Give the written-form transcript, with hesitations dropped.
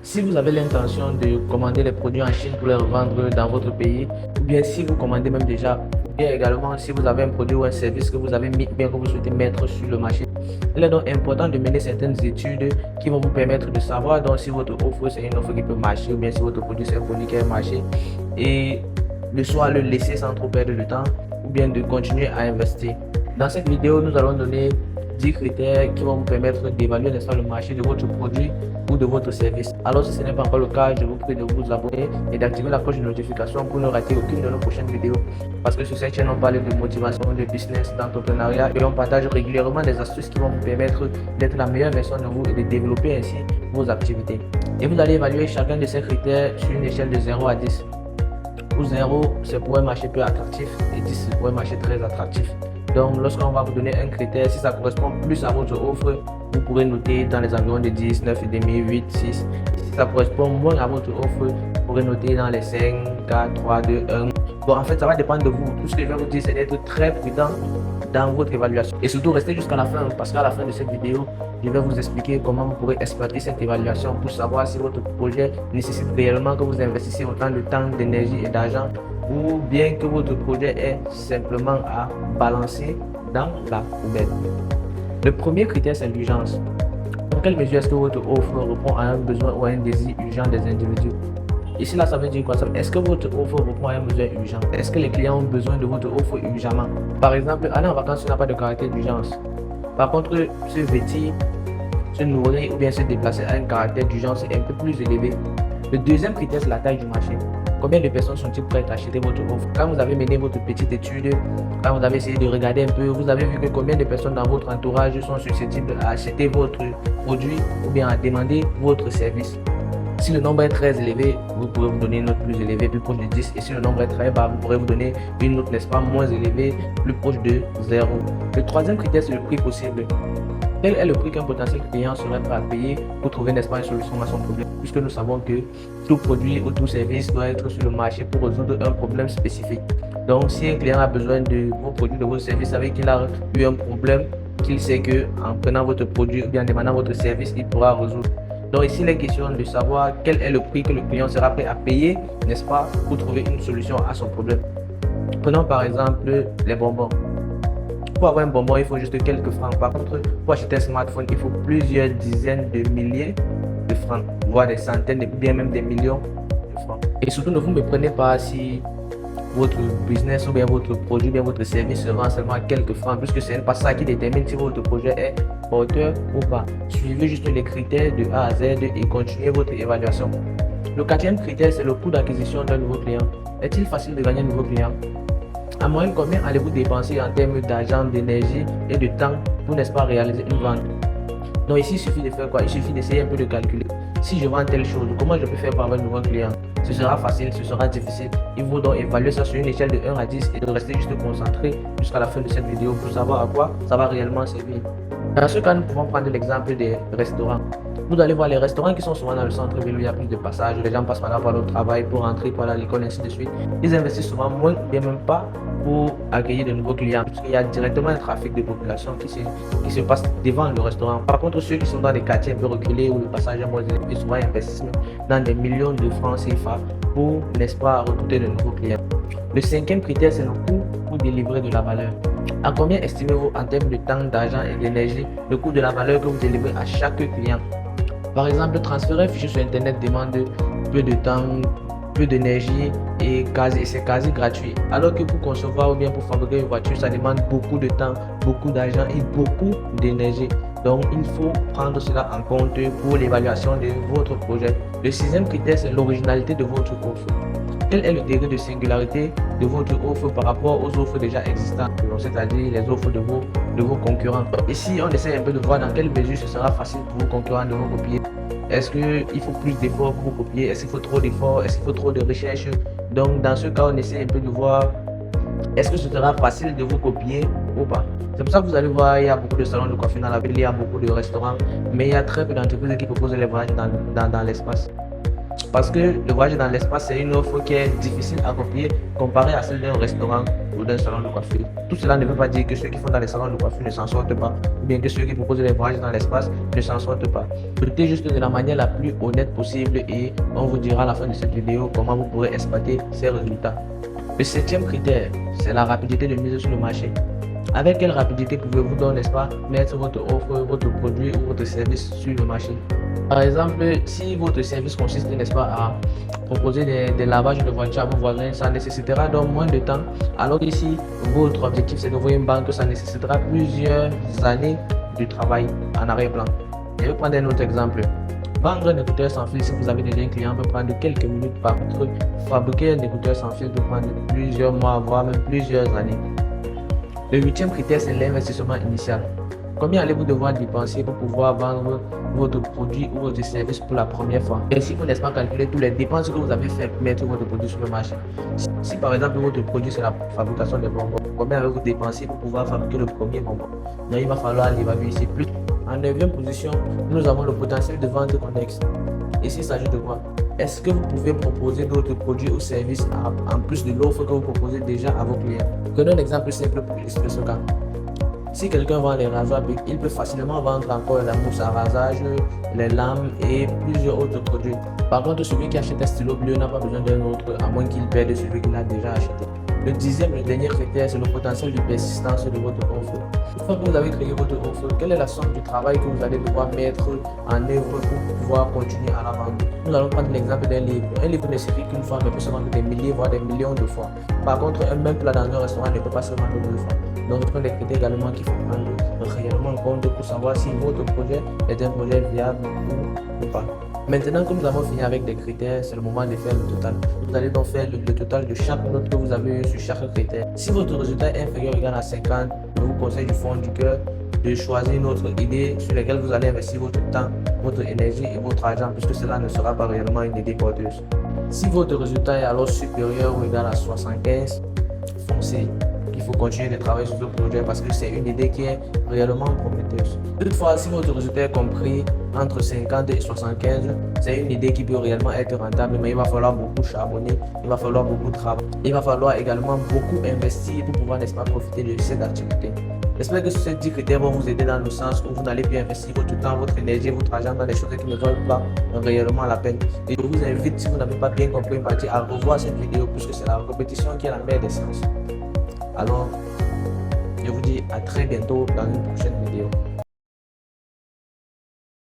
Si vous avez l'intention de commander les produits en Chine pour les revendre dans votre pays, ou bien si vous commandez même déjà, ou bien également si vous avez un produit ou un service que vous avez mis, bien que vous souhaitez mettre sur le marché, il est donc important de mener certaines études qui vont vous permettre de savoir donc si votre offre c'est une offre qui peut marcher ou bien si votre produit c'est un produit qui a marché, et de soit le laisser sans trop perdre de temps ou bien de continuer à investir. Dans cette vidéo, nous allons donner 10 critères qui vont vous permettre d'évaluer le marché de votre produit ou de votre service. Alors si ce n'est pas encore le cas, je vous prie de vous abonner et d'activer la cloche de notification pour ne rater aucune de nos prochaines vidéos. Parce que sur cette chaîne, on parle de motivation, de business, d'entrepreneuriat et on partage régulièrement des astuces qui vont vous permettre d'être la meilleure version de vous et de développer ainsi vos activités. Et vous allez évaluer chacun de ces critères sur une échelle de 0 à 10. Où 0, c'est pour un marché peu attractif et 10, c'est pour un marché très attractif. Donc, lorsqu'on va vous donner un critère, si ça correspond plus à votre offre, vous pourrez noter dans les environs de 10, 9,5, 8, 6. Si ça correspond moins à votre offre, vous pourrez noter dans les 5, 4, 3, 2, 1. Bon, en fait, ça va dépendre de vous. Tout ce que je vais vous dire, c'est d'être très prudent dans votre évaluation. Et surtout, restez jusqu'à la fin, parce qu'à la fin de cette vidéo, je vais vous expliquer comment vous pourrez exploiter cette évaluation pour savoir si votre projet nécessite réellement que vous investissiez autant de temps, d'énergie et d'argent, ou bien que votre projet est simplement à balancer dans la poubelle. Le premier critère, c'est l'urgence. Dans quelle mesure est-ce que votre offre répond à un besoin ou à un désir urgent des individus? Ici, là, ça veut dire quoi? Est-ce que votre offre répond à un besoin urgent? Est-ce que les clients ont besoin de votre offre urgemment? Par exemple, aller en vacances n'a pas de caractère d'urgence. Par contre, se vêtir, se nourrir ou bien se déplacer a un caractère d'urgence un peu plus élevé. Le deuxième critère, c'est la taille du marché. Combien de personnes sont-ils prêtes à acheter votre offre? Quand vous avez mené votre petite étude, quand vous avez essayé de regarder un peu, vous avez vu que combien de personnes dans votre entourage sont susceptibles à acheter votre produit ou bien à demander votre service. Si le nombre est très élevé, vous pourrez vous donner une note plus élevée, plus proche de 10. Et si le nombre est très bas, vous pourrez vous donner une note, n'est-ce pas, moins élevée, plus proche de 0. Le troisième critère, c'est le prix possible. Quel est le prix qu'un potentiel client serait prêt à payer pour trouver, n'est-ce pas, une solution à son problème? Puisque nous savons que tout produit ou tout service doit être sur le marché pour résoudre un problème spécifique. Donc, si un client a besoin de vos produits, de vos services, avec qu'il a eu un problème, qu'il sait qu'en prenant votre produit ou bien en demandant votre service, il pourra résoudre. Donc ici, il est question de savoir quel est le prix que le client sera prêt à payer, n'est-ce pas, pour trouver une solution à son problème. Prenons par exemple les bonbons. Pour avoir un bonbon, il faut juste quelques francs. Par contre, pour acheter un smartphone, il faut plusieurs dizaines de milliers de francs, voire des centaines, bien même des millions de francs. Et surtout, ne vous méprenez pas si votre business ou bien votre produit, bien votre service se vend seulement à quelques francs, puisque ce n'est pas ça qui détermine si votre projet est porteur ou pas. Suivez juste les critères de A à Z et continuez votre évaluation. Le quatrième critère, c'est le coût d'acquisition d'un nouveau client. Est-il facile de gagner un nouveau client? En moyenne, combien allez-vous dépenser en termes d'argent, d'énergie et de temps pour, n'est-ce pas, réaliser une vente? Donc ici, il suffit de faire quoi? Il suffit d'essayer un peu de calculer. Si je vends telle chose, comment je peux faire pour avoir un nouveau client? Ce sera facile, ce sera difficile. Il faut donc évaluer ça sur une échelle de 1 à 10 et de rester juste concentré jusqu'à la fin de cette vidéo pour savoir à quoi ça va réellement servir. Dans ce cas, nous pouvons prendre l'exemple des restaurants. Vous allez voir les restaurants qui sont souvent dans le centre-ville où il y a plus de passages, les gens passent par là pour leur travail, pour rentrer, pour aller à l'école, ainsi de suite. Ils investissent souvent moins ou bien même pas pour accueillir de nouveaux clients, puisqu'il y a directement un trafic de population qui se passe devant le restaurant. Par contre, ceux qui sont dans des quartiers un peu reculés où le passage est moins élevé, souvent investissent dans des millions de francs CFA pour, n'est-ce pas, recruter de nouveaux clients. Le cinquième critère, c'est le coût pour délivrer de la valeur. À combien estimez-vous en termes de temps, d'argent et d'énergie le coût de la valeur que vous délivrez à chaque client? Par exemple, transférer un fichier sur Internet demande peu de temps, peu d'énergie et c'est quasi gratuit. Alors que pour concevoir ou bien pour fabriquer une voiture, ça demande beaucoup de temps, beaucoup d'argent et beaucoup d'énergie. Donc, il faut prendre cela en compte pour l'évaluation de votre projet. Le sixième critère, c'est l'originalité de votre offre. Quel est le degré de singularité de votre offre par rapport aux offres déjà existantes, c'est-à-dire les offres de vos concurrents? Ici, on essaie un peu de voir dans quelle mesure ce sera facile pour vos concurrents de vous copier. Est-ce qu'il faut plus d'efforts pour vous copier? Est-ce qu'il faut trop d'efforts? Est-ce qu'il faut trop de recherche? Donc, dans ce cas, on essaie un peu de voir est-ce que ce sera facile de vous copier ou pas. C'est pour ça que vous allez voir, il y a beaucoup de salons de coiffure dans la ville, il y a beaucoup de restaurants, mais il y a très peu d'entreprises qui proposent les voyages dans l'espace. Parce que le voyage dans l'espace, c'est une offre qui est difficile à copier comparée à celle d'un restaurant ou d'un salon de coiffure. Tout cela ne veut pas dire que ceux qui font dans les salons de coiffure ne s'en sortent pas, ou bien que ceux qui proposent les voyages dans l'espace ne s'en sortent pas. Notez juste de la manière la plus honnête possible et on vous dira à la fin de cette vidéo comment vous pourrez exploiter ces résultats. Le septième critère, c'est la rapidité de mise sur le marché. Avec quelle rapidité pouvez-vous donc, n'est-ce pas, mettre votre offre, votre produit ou votre service sur le marché? Par exemple, si votre service consiste, n'est-ce pas, à proposer des lavages de voitures à vos voisins, ça nécessitera donc moins de temps. Alors que si votre objectif c'est d'ouvrir une banque, ça nécessitera plusieurs années de travail en arrière-plan. Je vais prendre un autre exemple. Vendre un écouteur sans fil, si vous avez déjà un client, peut prendre quelques minutes. Par contre, fabriquer un écouteur sans fil peut prendre plusieurs mois, voire même plusieurs années. Le huitième critère, c'est l'investissement initial. Combien allez-vous devoir dépenser pour pouvoir vendre votre produit ou votre service pour la première fois? Et si vous n'êtes pas calculé toutes les dépenses que vous avez fait pour mettre votre produit sur le marché. Si par exemple votre produit c'est la fabrication des bonbons, combien avez-vous dépensé pour pouvoir fabriquer le premier bonbon? Donc il va falloir l'évaluer ici plus. En 9e position, nous avons le potentiel de vente connexe. Ici, il s'agit de quoi? Est-ce que vous pouvez proposer d'autres produits ou services en plus de l'offre que vous proposez déjà à vos clients? Prenons un exemple simple pour illustrer ce cas. Si quelqu'un vend les rasoirs, il peut facilement vendre encore la mousse à rasage, les lames et plusieurs autres produits. Par contre, celui qui achète un stylo bleu n'a pas besoin d'un autre, à moins qu'il perde celui qu'il a déjà acheté. Le dixième et dernier critère, c'est le potentiel de persistance de votre offre. Une fois que vous avez créé votre offre, quelle est la somme du travail que vous allez devoir mettre en œuvre pour pouvoir continuer à la vendre? Nous allons prendre l'exemple d'un livre. Un livre ne s'écrit qu'une fois, mais peut se vendre des milliers, voire des millions de fois. Par contre, un même plat dans un restaurant ne peut pas se vendre deux fois. Donc, ce sont des critères également qu'il faut prendre réellement en compte pour savoir si votre projet est un projet viable ou pas. Maintenant que nous avons fini avec des critères, c'est le moment de faire le total. Vous allez donc faire le total de chaque note que vous avez eu sur chaque critère. Si votre résultat est inférieur ou égal à 50, je vous conseille du fond du cœur de choisir une autre idée sur laquelle vous allez investir votre temps, votre énergie et votre argent, puisque cela ne sera pas réellement une idée porteuse. Si votre résultat est alors supérieur ou égal à 75, foncez. Il faut continuer de travailler sur ce projet parce que c'est une idée qui est réellement prometteuse. Toutefois, si votre résultat est compris entre 50 et 75, c'est une idée qui peut réellement être rentable, mais il va falloir beaucoup charbonner, il va falloir beaucoup travailler, il va falloir également beaucoup investir pour pouvoir, n'est-ce pas, profiter de cette activité. J'espère que ces 10 critères vont vous aider dans le sens où vous n'allez plus investir votre temps, votre énergie, votre argent dans des choses qui ne valent pas réellement la peine. Et je vous invite, si vous n'avez pas bien compris une partie, à revoir cette vidéo puisque c'est la répétition qui est la mère des sciences. Alors, je vous dis à très bientôt dans une prochaine